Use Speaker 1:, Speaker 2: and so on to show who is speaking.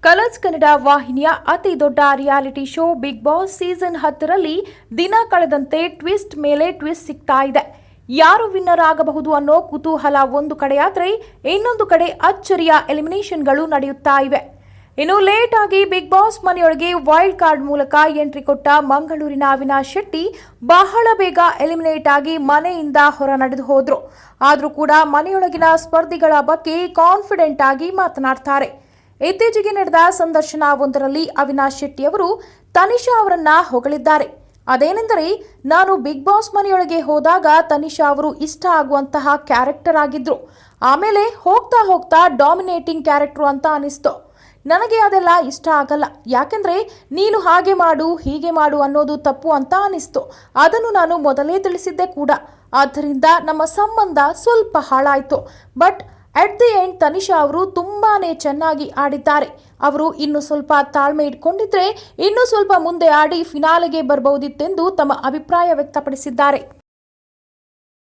Speaker 1: Colours Kannada ವಾಹಿನಿಯ ಅತಿ ದೊಡ್ಡ reality show Big Boss season 10ರಲ್ಲಿ ದಿನ ಕಳೆದಂತೆ ಟ್ವಿಸ್ಟ್ ಮೇಲೆ ಟ್ವಿಸ್ಟ್ ಸಿಗ್ತಾ ಇದೆ. ಯಾರು ವಿನ್ನರ್ ಆಗಬಹುದು ಅನ್ನೋ ಕುತೂಹಲ ಒಂದು ಕಡೆಯಾದ್ರೆ, ಇನ್ನೊಂದು ಕಡೆ ಅಚ್ಚರಿಯ ಎಲಿಮಿನೇಷನ್ಗಳು ನಡೆಯುತ್ತಾ ಇವೆ. ಇನ್ನು ಲೇಟ್ ಆಗಿ ಬಿಗ್ ಬಾಸ್ ಮನೆಯೊಳಗೆ ವೈಲ್ಡ್ ಕಾರ್ಡ್ ಮೂಲಕ ಎಂಟ್ರಿ ಕೊಟ್ಟ ಮಂಗಳೂರಿನ ಅವಿನಾಶ್ ಶೆಟ್ಟಿ ಬಹಳ ಬೇಗ ಎಲಿಮಿನೇಟ್ ಆಗಿ ಮನೆಯಿಂದ ಹೊರ ನಡೆದು ಹೋದ್ರು. ಆದ್ರೂ ಕೂಡ ಮನೆಯೊಳಗಿನ ಸ್ಪರ್ಧಿಗಳ ಬಗ್ಗೆ ಕಾನ್ಫಿಡೆಂಟ್ ಆಗಿ ಮಾತನಾಡ್ತಾರೆ. ಇತ್ತೀಚೆಗೆ ನಡೆದ ಸಂದರ್ಶನವೊಂದರಲ್ಲಿ ಅವಿನಾಶ್ ಶೆಟ್ಟಿ ಅವರು ತನಿಷಾ ಅವರನ್ನ ಹೊಗಳಿದ್ದಾರೆ. ಅದೇನೆಂದರೆ, ನಾನು ಬಿಗ್ ಬಾಸ್ ಮನೆಯೊಳಗೆ ಹೋದಾಗ ತನಿಷಾ ಅವರು ಇಷ್ಟ ಆಗುವಂತಹ ಕ್ಯಾರೆಕ್ಟರ್ ಆಗಿದ್ರು. ಆಮೇಲೆ ಹೋಗ್ತಾ ಹೋಗ್ತಾ ಡಾಮಿನೇಟಿಂಗ್ ಕ್ಯಾರೆಕ್ಟರ್ ಅಂತ ಅನಿಸ್ತು. ನನಗೆ ಅದೆಲ್ಲ ಇಷ್ಟ ಆಗಲ್ಲ, ಯಾಕೆಂದ್ರೆ ನೀನು ಹಾಗೆ ಮಾಡು ಹೀಗೆ ಮಾಡು ಅನ್ನೋದು ತಪ್ಪು ಅಂತ ಅನಿಸ್ತು. ಅದನ್ನು ನಾನು ಮೊದಲೇ ತಿಳಿಸಿದ್ದೆ ಕೂಡ. ಆದ್ದರಿಂದ ನಮ್ಮ ಸಂಬಂಧ ಸ್ವಲ್ಪ ಹಾಳಾಯಿತು. But at the end Tanisha ಅವರು ತುಂಬಾನೇ ಚೆನ್ನಾಗಿ ಆಡಿದ್ದಾರೆ. ಅವರು ಇನ್ನು ಸ್ವಲ್ಪ ತಾಳ್ಮೆ ಇಟ್ಕೊಂಡಿದ್ರೆ ಇನ್ನೂ ಸ್ವಲ್ಪ ಮುಂದೆ ಆಡಿ ಫಿನಾಲೆಗೆ ಬರಬಹುದಿತ್ತೆಂದು ತಮ್ಮ ಅಭಿಪ್ರಾಯ ವ್ಯಕ್ತಪಡಿಸಿದ್ದಾರೆ.